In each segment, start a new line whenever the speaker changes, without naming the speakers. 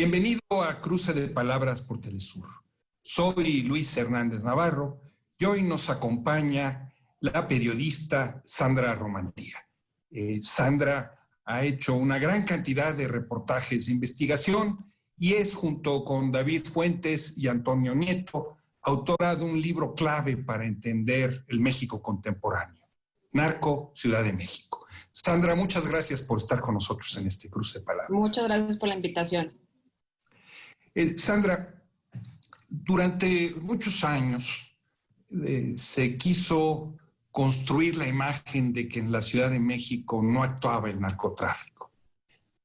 Bienvenido a Cruce de Palabras por Telesur. Soy Luis Hernández Navarro y hoy nos acompaña la periodista Sandra Romantía. Sandra ha hecho una gran cantidad de reportajes de investigación y es, junto con David Fuentes y Antonio Nieto, autora de un libro clave para entender el México contemporáneo, Narco, Ciudad de México. Sandra, muchas gracias por estar con nosotros en este Cruce de Palabras.
Muchas gracias por la invitación.
Sandra, durante muchos años se quiso construir la imagen de que en la Ciudad de México no actuaba el narcotráfico,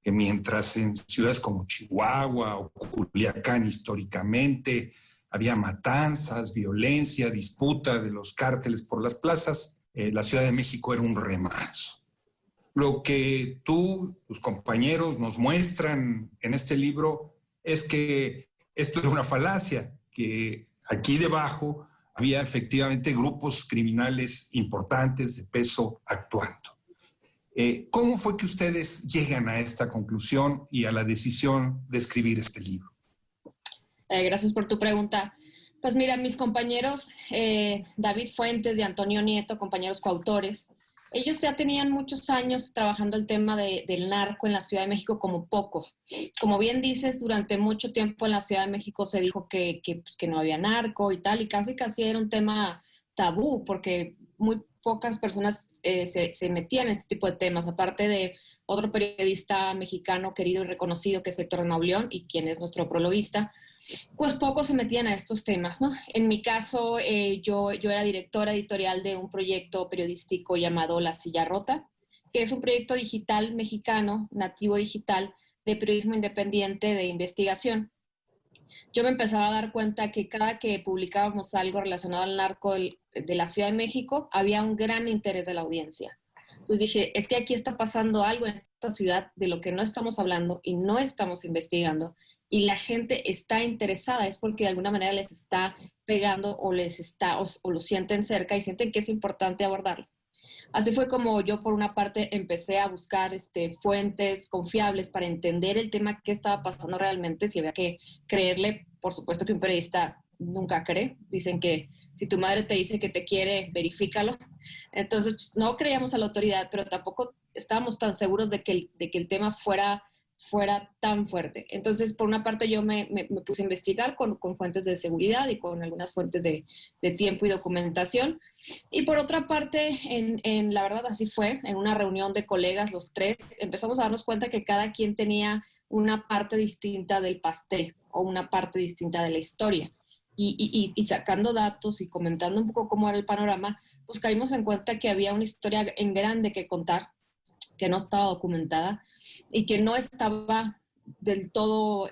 que mientras en ciudades como Chihuahua o Culiacán históricamente había matanzas, violencia, disputa de los cárteles por las plazas, la Ciudad de México era un remanso. Lo que tú, tus compañeros nos muestran en este libro es que esto era una falacia, que aquí debajo había efectivamente grupos criminales importantes de peso actuando. ¿Cómo fue que ustedes llegan a esta conclusión y a la decisión de escribir este libro?
Gracias por tu pregunta. Pues mira, mis compañeros David Fuentes y Antonio Nieto, compañeros coautores, ellos ya tenían muchos años trabajando el tema del narco en la Ciudad de México como pocos. Como bien dices, durante mucho tiempo en la Ciudad de México se dijo que no había narco y tal, y casi era un tema tabú, porque muy pocas personas se metían en este tipo de temas, aparte de otro periodista mexicano querido y reconocido que es Héctor Mauleón, y quien es nuestro prologuista, pues pocos se metían a estos temas, ¿no? En mi caso, yo era directora editorial de un proyecto periodístico llamado La Silla Rota, que es un proyecto digital mexicano, nativo digital, de periodismo independiente de investigación. Yo me empezaba a dar cuenta que cada que publicábamos algo relacionado al narco de la Ciudad de México, había un gran interés de la audiencia. Entonces dije, es que aquí está pasando algo en esta ciudad de lo que no estamos hablando y no estamos investigando, y la gente está interesada, es porque de alguna manera les está pegando o lo sienten cerca y sienten que es importante abordarlo. Así fue como yo, por una parte, empecé a buscar fuentes confiables para entender el tema, qué estaba pasando realmente, si había que creerle. Por supuesto que un periodista nunca cree. Dicen que si tu madre te dice que te quiere, verifícalo. Entonces, pues, no creíamos a la autoridad, pero tampoco estábamos tan seguros de que el tema fuera tan fuerte. Entonces, por una parte, yo me puse a investigar con fuentes de seguridad y con algunas fuentes de tiempo y documentación. Y por otra parte, la verdad así fue, en una reunión de colegas, los tres, empezamos a darnos cuenta que cada quien tenía una parte distinta del pastel o una parte distinta de la historia. Y sacando datos y comentando un poco cómo era el panorama, pues caímos en cuenta que había una historia en grande que contar, que no estaba documentada y que no estaba del todo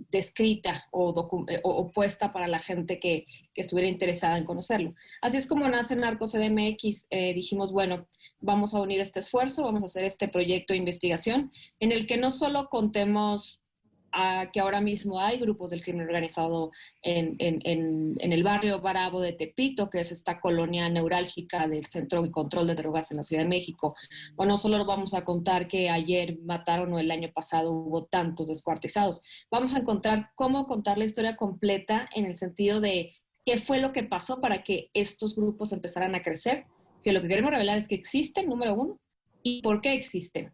descrita o puesta para la gente que estuviera interesada en conocerlo. Así es como nace Narco CDMX. Dijimos, bueno, vamos a unir este esfuerzo, vamos a hacer este proyecto de investigación en el que no solo contemos que ahora mismo hay grupos del crimen organizado en el barrio Bravo de Tepito, que es esta colonia neurálgica del Centro de Control de Drogas en la Ciudad de México. O no solo vamos a contar que ayer mataron o el año pasado hubo tantos descuartizados. Vamos a encontrar cómo contar la historia completa en el sentido de qué fue lo que pasó para que estos grupos empezaran a crecer, que lo que queremos revelar es que existen, número uno, y por qué existen.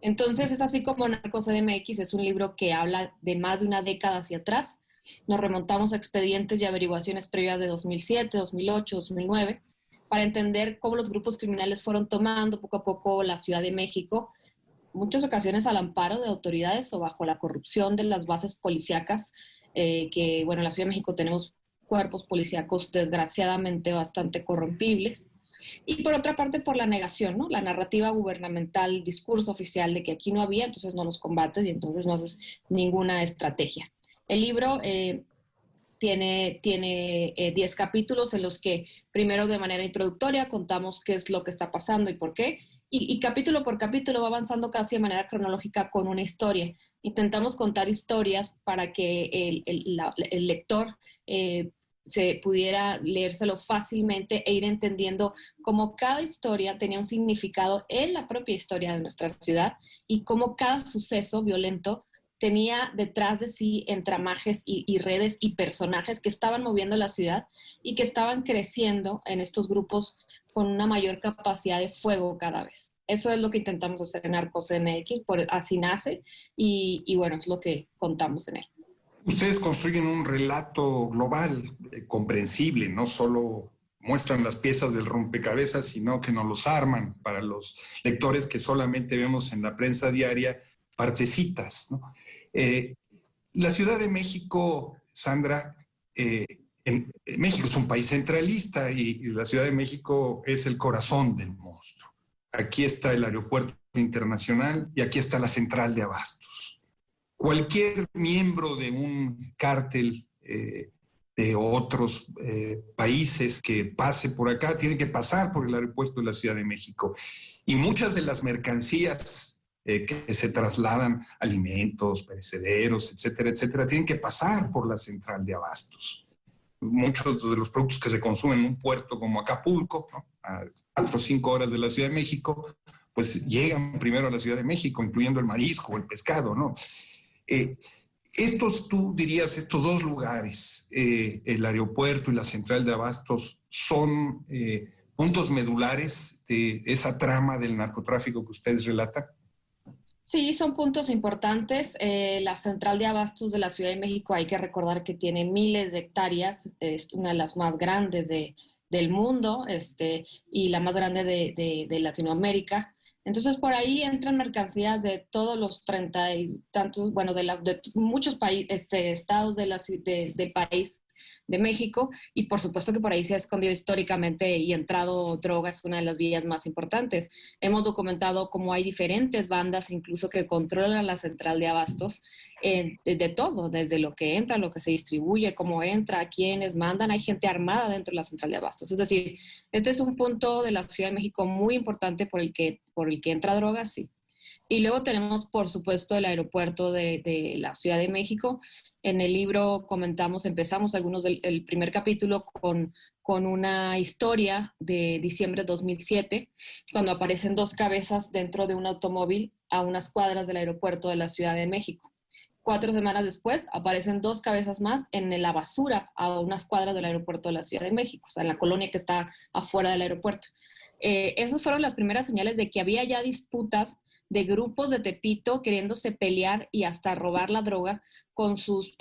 Entonces es así como Narco CDMX es un libro que habla de más de una década hacia atrás. Nos remontamos a expedientes y averiguaciones previas de 2007, 2008, 2009, para entender cómo los grupos criminales fueron tomando poco a poco la Ciudad de México, muchas ocasiones al amparo de autoridades o bajo la corrupción de las bases policíacas, que bueno, en la Ciudad de México tenemos cuerpos policíacos desgraciadamente bastante corrompibles. Y por otra parte, por la negación, ¿no? La narrativa gubernamental, el discurso oficial de que aquí no había, entonces no los combates y entonces no haces ninguna estrategia. El libro tiene 10 capítulos en los que primero de manera introductoria contamos qué es lo que está pasando y por qué, y capítulo por capítulo va avanzando casi de manera cronológica con una historia. Intentamos contar historias para que el lector se pudiera leérselo fácilmente e ir entendiendo cómo cada historia tenía un significado en la propia historia de nuestra ciudad y cómo cada suceso violento tenía detrás de sí entramajes y redes y personajes que estaban moviendo la ciudad y que estaban creciendo en estos grupos con una mayor capacidad de fuego cada vez. Eso es lo que intentamos hacer en Narcos MX, así nace y bueno, es lo que contamos en él.
Ustedes construyen un relato global, comprensible, no solo muestran las piezas del rompecabezas, sino que nos los arman para los lectores que solamente vemos en la prensa diaria partecitas, ¿no? La Ciudad de México, Sandra, México es un país centralista y la Ciudad de México es el corazón del monstruo. Aquí está el aeropuerto internacional y aquí está la central de abastos. Cualquier miembro de un cártel de otros países que pase por acá tiene que pasar por el aeropuerto de la Ciudad de México. Y muchas de las mercancías que se trasladan, alimentos, perecederos, etcétera, etcétera, tienen que pasar por la central de abastos. Muchos de los productos que se consumen en un puerto como Acapulco, ¿no?, a 4 o 5 horas de la Ciudad de México, pues llegan primero a la Ciudad de México, incluyendo el marisco, el pescado, ¿no? Tú dirías, estos dos lugares, el aeropuerto y la central de abastos, son puntos medulares de esa trama del narcotráfico que ustedes relatan.
Sí, son puntos importantes. La central de abastos de la Ciudad de México, hay que recordar que tiene miles de hectáreas, es una de las más grandes del mundo, y la más grande de Latinoamérica. Entonces, por ahí entran mercancías de todos los 30 y tantos, bueno, de muchos estados del país de México, y por supuesto que por ahí se ha escondido históricamente y entrado droga, es una de las vías más importantes. Hemos documentado cómo hay diferentes bandas incluso que controlan la central de abastos, de todo, desde lo que entra, lo que se distribuye, cómo entra, quiénes mandan, hay gente armada dentro de la central de abastos. Es decir, este es un punto de la Ciudad de México muy importante por el que entra droga, sí. Y luego tenemos, por supuesto, el aeropuerto de la Ciudad de México. En el libro empezamos el primer capítulo con una historia de diciembre de 2007, cuando aparecen 2 cabezas dentro de un automóvil a unas cuadras del aeropuerto de la Ciudad de México. 4 semanas después aparecen 2 cabezas más en la basura a unas cuadras del aeropuerto de la Ciudad de México, o sea, en la colonia que está afuera del aeropuerto. Esas fueron las primeras señales de que había ya disputas de grupos de Tepito queriéndose pelear y hasta robar la droga con sus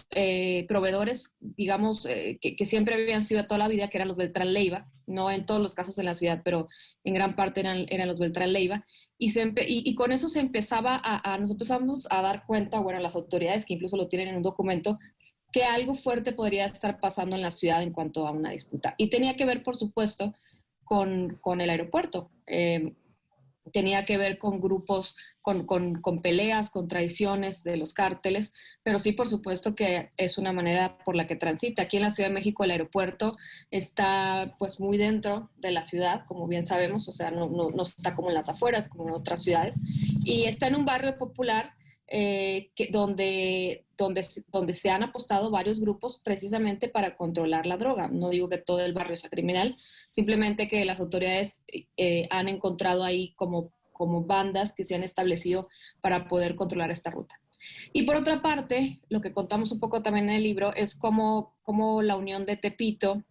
proveedores, digamos, que siempre habían sido toda la vida, que eran los Beltrán Leiva, no en todos los casos en la ciudad, pero en gran parte eran los Beltrán Leiva, y con eso nos empezamos a dar cuenta, bueno, las autoridades que incluso lo tienen en un documento, que algo fuerte podría estar pasando en la ciudad en cuanto a una disputa. Y tenía que ver, por supuesto, con el aeropuerto. Tenía que ver con grupos, con peleas, con traiciones de los cárteles, pero sí, por supuesto que es una manera por la que transita. Aquí en la Ciudad de México el aeropuerto está pues muy dentro de la ciudad, como bien sabemos, o sea, no está como en las afueras, como en otras ciudades, y está en un barrio popular donde se han apostado varios grupos precisamente para controlar la droga. No digo que todo el barrio sea criminal, simplemente que las autoridades han encontrado ahí como bandas que se han establecido para poder controlar esta ruta. Y por otra parte, lo que contamos un poco también en el libro es cómo la unión de Tepito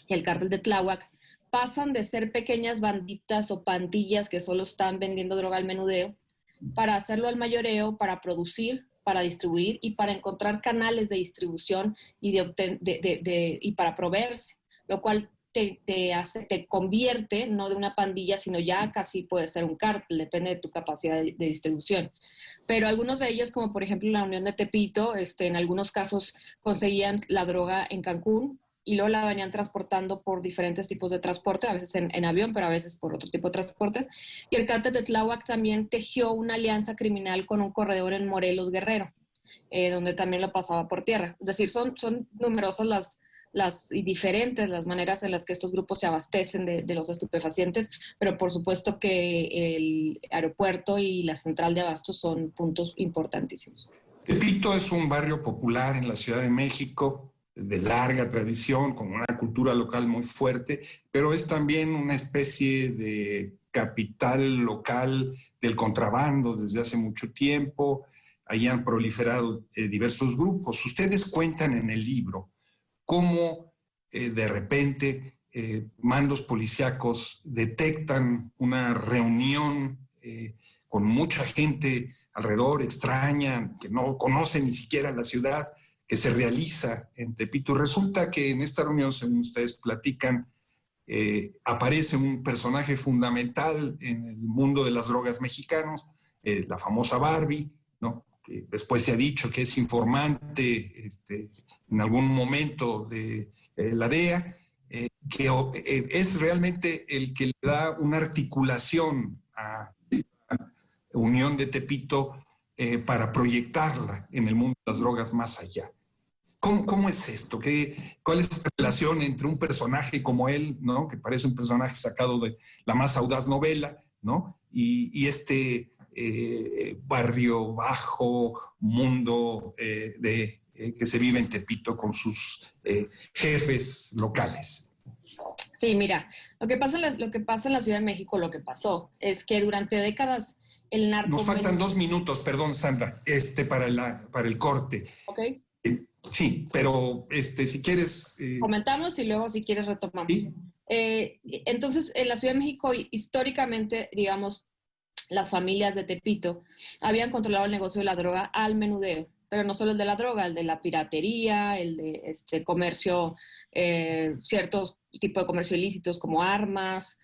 y el cártel de Tláhuac pasan de ser pequeñas banditas o pandillas que solo están vendiendo droga al menudeo, para hacerlo al mayoreo, para producir, para distribuir y para encontrar canales de distribución y para proveerse, lo cual te convierte no de una pandilla, sino ya casi puede ser un cártel, depende de tu capacidad de distribución. Pero algunos de ellos, como por ejemplo la Unión de Tepito, en algunos casos conseguían la droga en Cancún, y luego la venían transportando por diferentes tipos de transporte, a veces en avión, pero a veces por otro tipo de transportes. Y el cártel de Tláhuac también tejió una alianza criminal con un corredor en Morelos, Guerrero, donde también lo pasaba por tierra. Es decir, son numerosas y diferentes las maneras en las que estos grupos se abastecen de los estupefacientes, pero por supuesto que el aeropuerto y la central de abastos son puntos importantísimos.
Tepito es un barrio popular en la Ciudad de México, de larga tradición, con una cultura local muy fuerte, pero es también una especie de capital local del contrabando desde hace mucho tiempo. ahí han proliferado diversos grupos. Ustedes cuentan en el libro cómo de repente mandos policíacos detectan una reunión con mucha gente alrededor, extraña, que no conoce ni siquiera la ciudad, que se realiza en Tepito. Resulta que en esta reunión, según ustedes platican, aparece un personaje fundamental en el mundo de las drogas mexicanos, la famosa Barbie, ¿no? Que después se ha dicho que es informante en algún momento de la DEA, que es realmente el que le da una articulación a esta unión de Tepito para proyectarla en el mundo de las drogas más allá. ¿Cómo es esto? ¿Cuál es la relación entre un personaje como él, ¿no? Que parece un personaje sacado de la más audaz novela, ¿no? Y este barrio bajo, mundo que se vive en Tepito con sus jefes locales?
Sí, mira, lo que pasa en la Ciudad de México, lo que pasó, es que durante décadas el narco...
Nos faltan 2 minutos, perdón, Sandra, para el corte.
Ok.
Sí, pero si quieres...
Comentamos y luego si quieres retomamos.
¿Sí?
Entonces, en la Ciudad de México, históricamente, digamos, las familias de Tepito habían controlado el negocio de la droga al menudeo, pero no solo el de la droga, el de la piratería, el de comercio, ciertos tipos de comercio ilícitos como armas,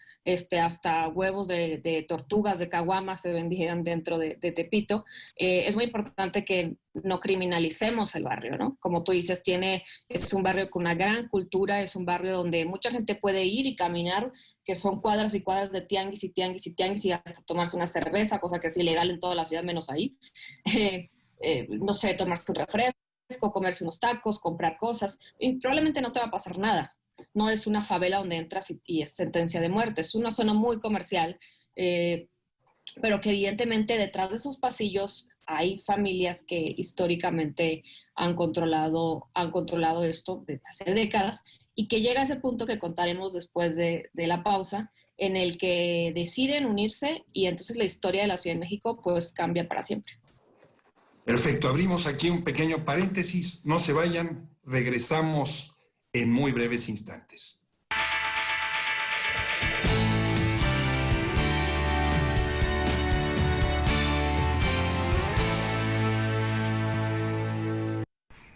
hasta huevos de tortugas, de caguamas se vendían dentro de Tepito. Es muy importante que no criminalicemos el barrio, ¿no? Como tú dices, es un barrio con una gran cultura, es un barrio donde mucha gente puede ir y caminar, que son cuadras y cuadras de tianguis y tianguis y tianguis y hasta tomarse una cerveza, cosa que es ilegal en toda la ciudad menos ahí. No sé, tomarse un refresco, comerse unos tacos, comprar cosas, y probablemente no te va a pasar nada. No es una favela donde entras y es sentencia de muerte, es una zona muy comercial, pero que evidentemente detrás de esos pasillos hay familias que históricamente han controlado esto desde hace décadas y que llega a ese punto que contaremos después de la pausa, en el que deciden unirse y entonces la historia de la Ciudad de México pues cambia para siempre.
Perfecto, abrimos aquí un pequeño paréntesis, no se vayan, regresamos en muy breves instantes.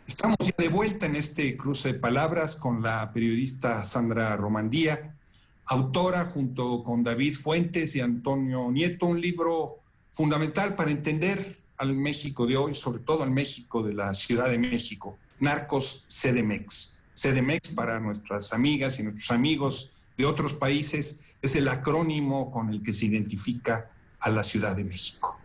Estamos ya de vuelta en este cruce de palabras con la periodista Sandra Romandía, autora junto con David Fuentes y Antonio Nieto, un libro fundamental para entender al México de hoy, sobre todo al México de la Ciudad de México, Narcos CDMX. CDMX, para nuestras amigas y nuestros amigos de otros países, es el acrónimo con el que se identifica a la Ciudad de México.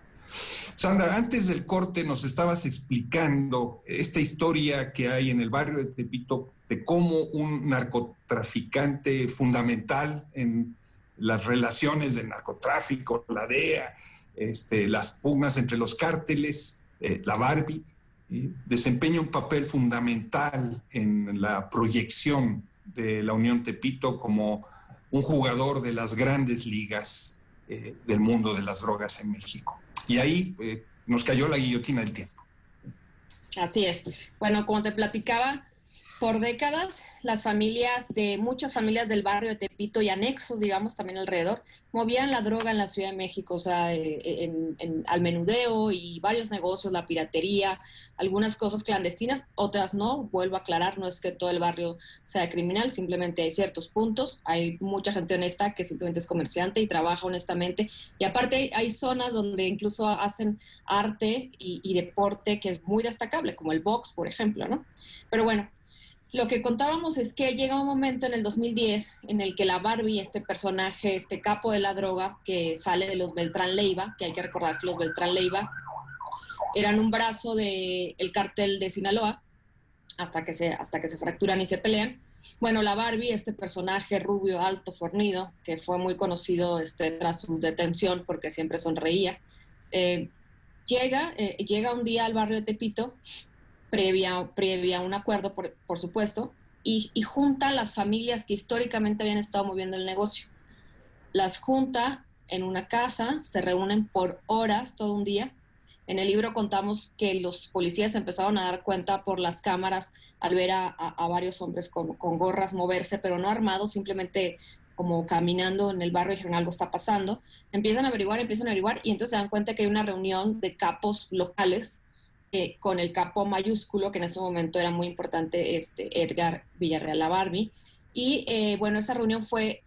Sandra, antes del corte nos estabas explicando esta historia que hay en el barrio de Tepito de cómo un narcotraficante fundamental en las relaciones del narcotráfico, la DEA, las pugnas entre los cárteles, la Barbie, desempeña un papel fundamental en la proyección de la Unión Tepito como un jugador de las grandes ligas del mundo de las drogas en México. Y ahí nos cayó la guillotina del tiempo.
Así es. Bueno, como te platicaba, por décadas muchas familias del barrio de Tepito y anexos, digamos, también alrededor, movían la droga en la Ciudad de México, o sea, al menudeo y varios negocios, la piratería, algunas cosas clandestinas, otras no, vuelvo a aclarar, no es que todo el barrio sea criminal, simplemente hay ciertos puntos, hay mucha gente honesta que simplemente es comerciante y trabaja honestamente, y aparte hay zonas donde incluso hacen arte y deporte que es muy destacable, como el box, por ejemplo, ¿no? Pero bueno, lo que contábamos es que llega un momento en el 2010 en el que la Barbie, este personaje, este capo de la droga que sale de los Beltrán Leiva, que hay que recordar que los Beltrán Leiva eran un brazo del cártel de Sinaloa, hasta que se fracturan y se pelean. Bueno, la Barbie, este personaje rubio, alto, fornido, que fue muy conocido tras su detención porque siempre sonreía, llega un día al barrio de Tepito, previa un acuerdo, por supuesto, y junta las familias que históricamente habían estado moviendo el negocio. Las junta en una casa, se reúnen por horas, todo un día, En el libro contamos que los policías empezaron a dar cuenta por las cámaras al ver a varios hombres con gorras moverse, pero no armados, simplemente como caminando en el barrio y dijeron algo está pasando. Empiezan a averiguar y entonces se dan cuenta que hay una reunión de capos locales con el capo mayúsculo, que en ese momento era muy importante, Edgar Villarreal Labarbi. Y bueno, esa reunión fue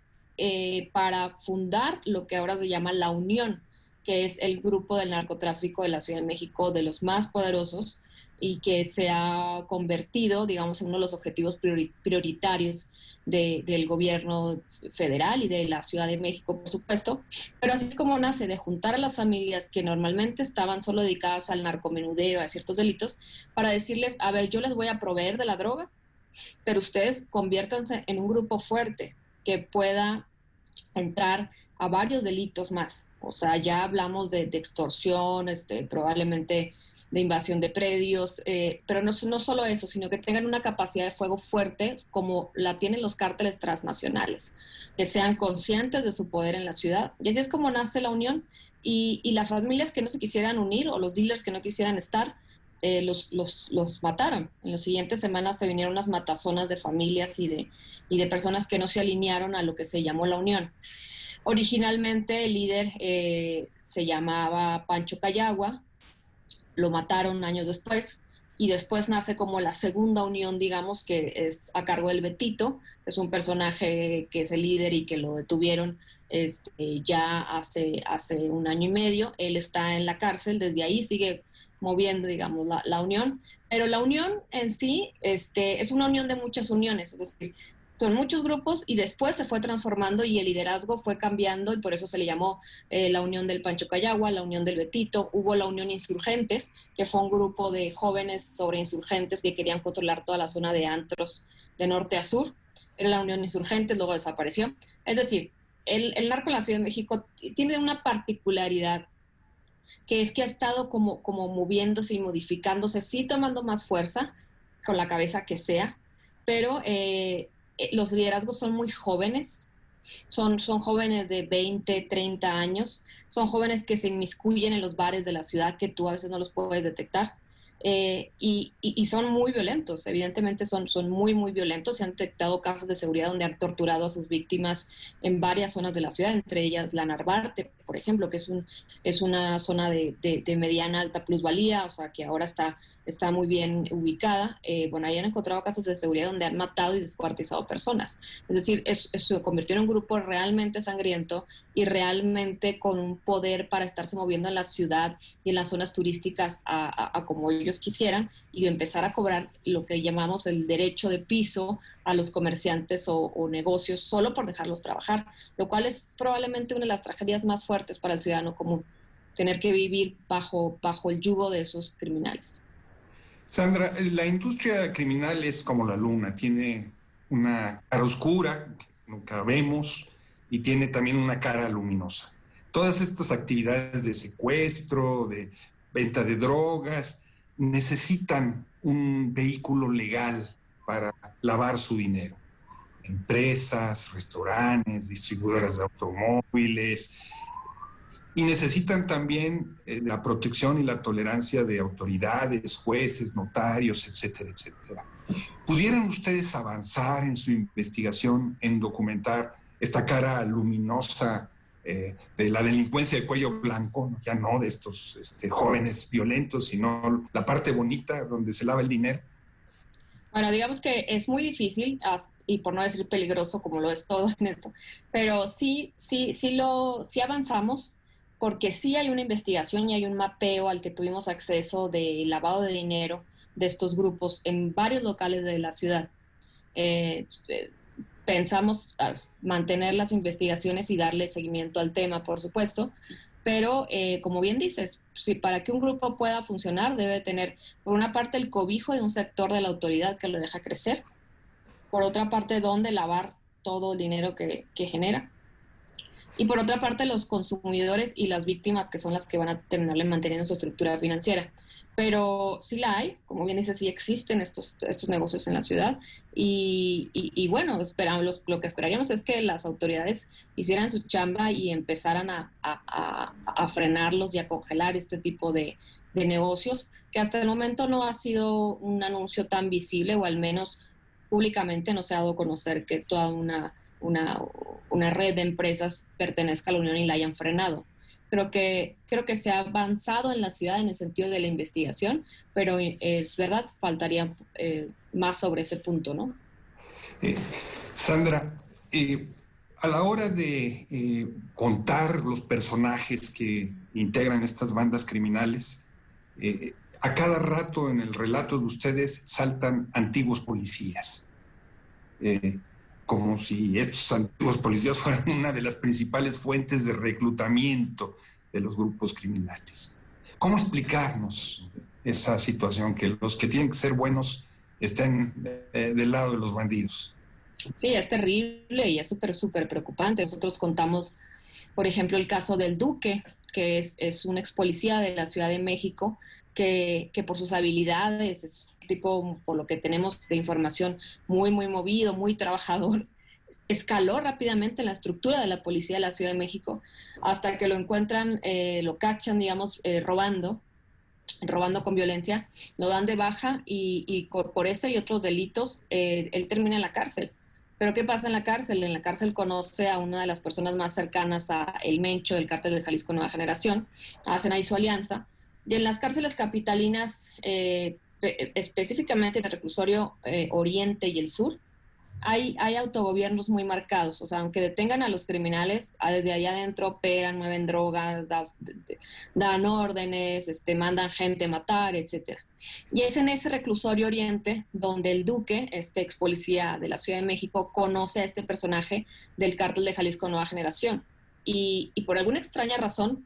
para fundar lo que ahora se llama La Unión, que es el grupo del narcotráfico de la Ciudad de México, de los más poderosos, y que se ha convertido, digamos, en uno de los objetivos prioritarios del gobierno federal y de la Ciudad de México, por supuesto. Pero así es como nace, de juntar a las familias que normalmente estaban solo dedicadas al narcomenudeo, a ciertos delitos, para decirles, a ver, yo les voy a proveer de la droga, pero ustedes conviértanse en un grupo fuerte que pueda entrar a varios delitos más. O sea, ya hablamos de extorsión, probablemente de invasión de predios, pero no solo eso, sino que tengan una capacidad de fuego fuerte como la tienen los cárteles transnacionales, que sean conscientes de su poder en la ciudad. Y así es como nace la unión, y las familias que no se quisieran unir o los dealers que no quisieran estar, los mataron. En las siguientes semanas se vinieron unas matazonas de familias y de personas que no se alinearon a lo que se llamó la Unión. Originalmente el líder se llamaba Pancho Cayagua, lo mataron años después, y después nace como la segunda unión, digamos, que es a cargo del Betito, que es un personaje que es el líder y que lo detuvieron ya hace un año y medio. Él está en la cárcel, desde ahí sigue moviendo, digamos, la unión, pero la unión en sí es una unión de muchas uniones, es decir, son muchos grupos y después se fue transformando y el liderazgo fue cambiando y por eso se le llamó la Unión del Pancho Cayagua, la Unión del Betito. Hubo la Unión Insurgentes, que fue un grupo de jóvenes sobreinsurgentes que querían controlar toda la zona de antros de norte a sur. Era la Unión Insurgentes, luego desapareció. Es decir, el narco en la Ciudad de México tiene una particularidad, que es que ha estado como moviéndose y modificándose, sí tomando más fuerza, con la cabeza que sea, pero los liderazgos son muy jóvenes, son jóvenes de 20, 30 años, son jóvenes que se inmiscuyen en los bares de la ciudad que tú a veces no los puedes detectar. Y son muy violentos, evidentemente son muy, muy violentos. Se han detectado casos de seguridad donde han torturado a sus víctimas en varias zonas de la ciudad, entre ellas la Narvarte, por ejemplo, que es una zona de mediana alta plusvalía, o sea, que ahora está muy bien ubicada. Bueno, ahí han encontrado casos de seguridad donde han matado y descuartizado personas. Es decir, se convirtió en un grupo realmente sangriento y realmente con un poder para estarse moviendo en la ciudad y en las zonas turísticas a como ellos quisieran, y empezar a cobrar lo que llamamos el derecho de piso a los comerciantes o negocios solo por dejarlos trabajar, lo cual es probablemente una de las tragedias más fuertes para el ciudadano común, tener que vivir bajo el yugo de esos criminales.
Sandra, la industria criminal es como la luna, tiene una cara oscura que nunca vemos y tiene también una cara luminosa. Todas estas actividades de secuestro, de venta de drogas, necesitan un vehículo legal para lavar su dinero. Empresas, restaurantes, distribuidoras de automóviles, y necesitan también la protección y la tolerancia de autoridades, jueces, notarios, etcétera, etcétera. ¿Pudieran ustedes avanzar en su investigación en documentar esta cara luminosa de la delincuencia de cuello blanco, ya no de estos jóvenes violentos, sino la parte bonita donde se lava el dinero?
Bueno, digamos que es muy difícil, y por no decir peligroso, como lo es todo en esto, pero sí avanzamos, porque sí hay una investigación y hay un mapeo al que tuvimos acceso de lavado de dinero de estos grupos en varios locales de la ciudad. Pensamos mantener las investigaciones y darle seguimiento al tema, por supuesto, pero como bien dices, para que un grupo pueda funcionar debe tener, por una parte, el cobijo de un sector de la autoridad que lo deja crecer, por otra parte, dónde lavar todo el dinero que genera, y por otra parte, los consumidores y las víctimas, que son las que van a terminarle manteniendo su estructura financiera. pero sí la hay, como bien dice, sí existen estos negocios en la ciudad y bueno, esperamos, lo que esperaríamos es que las autoridades hicieran su chamba y empezaran a frenarlos y a congelar este tipo de negocios, que hasta el momento no ha sido un anuncio tan visible, o al menos públicamente no se ha dado a conocer que toda una, una red de empresas pertenezca a la Unión y la hayan frenado. Creo que se ha avanzado en la ciudad en el sentido de la investigación, pero es verdad, faltaría más sobre ese punto, ¿no?
Eh, Sandra, a la hora de contar los personajes que integran estas bandas criminales, a cada rato en el relato de ustedes saltan antiguos policías, eh, como si estos antiguos policías fueran una de las principales fuentes de reclutamiento de los grupos criminales. ¿Cómo explicarnos esa situación, que los que tienen que ser buenos estén del lado de los bandidos?
Sí, es terrible y es súper preocupante. Nosotros contamos, por ejemplo, el caso del Duque, que es un ex policía de la Ciudad de México, que por sus habilidades, es un tipo, por lo que tenemos de información, muy movido, muy trabajador, escaló rápidamente en la estructura de la policía de la Ciudad de México hasta que lo encuentran, lo cachan, digamos, robando con violencia, lo dan de baja y por ese y otros delitos, él termina en la cárcel. Pero ¿qué pasa en la cárcel? En la cárcel conoce a una de las personas más cercanas a El Mencho, del Cártel de Jalisco Nueva Generación, hacen ahí su alianza. Y en las cárceles capitalinas, específicamente en el reclusorio Oriente y el Sur, hay autogobiernos muy marcados, o sea, aunque detengan a los criminales, desde allá adentro operan, mueven drogas, dan órdenes, mandan gente a matar, etcétera. Y es en ese reclusorio Oriente donde el Duque, este ex policía de la Ciudad de México, conoce a este personaje del Cártel de Jalisco Nueva Generación. Y por alguna extraña razón,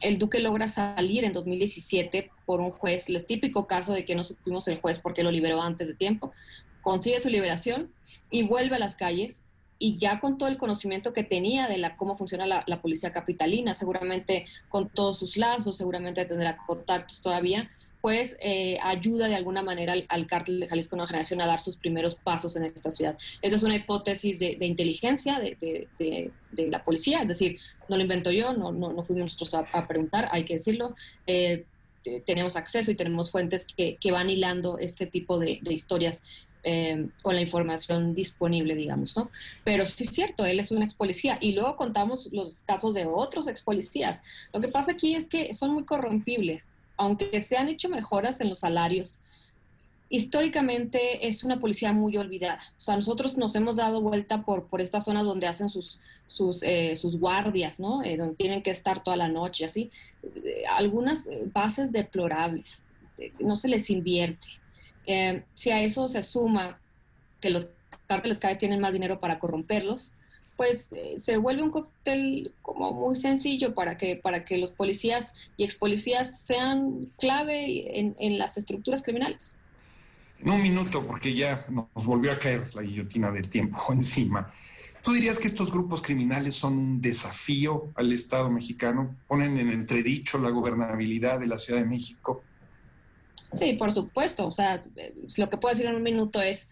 el Duque logra salir en 2017 por un juez, el típico caso de que no supimos el juez porque lo liberó antes de tiempo, consigue su liberación y vuelve a las calles, y ya con todo el conocimiento que tenía de cómo funciona la policía capitalina, seguramente con todos sus lazos, seguramente tendrá contactos todavía, pues ayuda de alguna manera al Cártel de Jalisco Nueva Generación a dar sus primeros pasos en esta ciudad. Esa es una hipótesis de inteligencia de la policía, es decir, no lo invento yo, no fuimos nosotros a preguntar, hay que decirlo. Tenemos acceso y tenemos fuentes que van hilando este tipo de historias con la información disponible, digamos, ¿no? Pero sí es cierto, él es un ex policía y luego contamos los casos de otros ex policías. Lo que pasa aquí es que son muy corrompibles, aunque se han hecho mejoras en los salarios. Históricamente es una policía muy olvidada. O sea, nosotros nos hemos dado vuelta por estas zonas donde hacen sus guardias, ¿no? Donde tienen que estar toda la noche, así. Algunas bases deplorables, no se les invierte. Si a eso se suma que los cárteles cada vez tienen más dinero para corromperlos, pues se vuelve un cóctel como muy sencillo para que los policías y ex policías sean clave en las estructuras criminales.
En un minuto, porque ya nos volvió a caer la guillotina del tiempo encima. ¿Tú dirías que estos grupos criminales son un desafío al Estado mexicano? ¿Ponen en entredicho la gobernabilidad de la Ciudad de México?
Sí, por supuesto. O sea, lo que puedo decir en un minuto es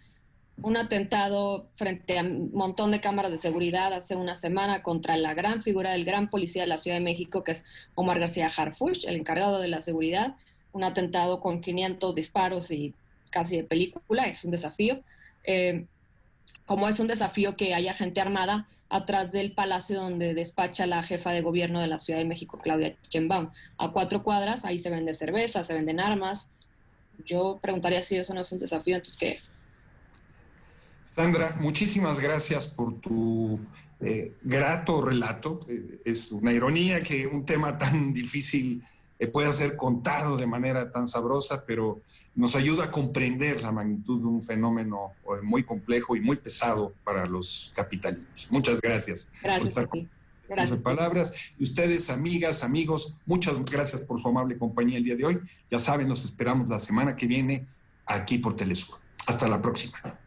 un atentado frente a un montón de cámaras de seguridad hace una semana contra la gran figura del gran policía de la Ciudad de México, que es Omar García Harfuch, el encargado de la seguridad. Un atentado con 500 disparos y casi de película, es un desafío. Como es un desafío que haya gente armada atrás del palacio donde despacha la jefa de gobierno de la Ciudad de México, Claudia Sheinbaum. A 4 cuadras, ahí se vende cerveza, se venden armas. Yo preguntaría si eso no es un desafío, entonces, ¿qué es?
Sandra, muchísimas gracias por tu grato relato. Es una ironía que un tema tan difícil pueda ser contado de manera tan sabrosa, pero nos ayuda a comprender la magnitud de un fenómeno muy complejo y muy pesado para los capitalinos. Muchas gracias, por estar con nosotros. Palabras. Y ustedes, amigas, amigos, muchas gracias por su amable compañía el día de hoy. Ya saben, los esperamos la semana que viene aquí por Telesur. Hasta la próxima.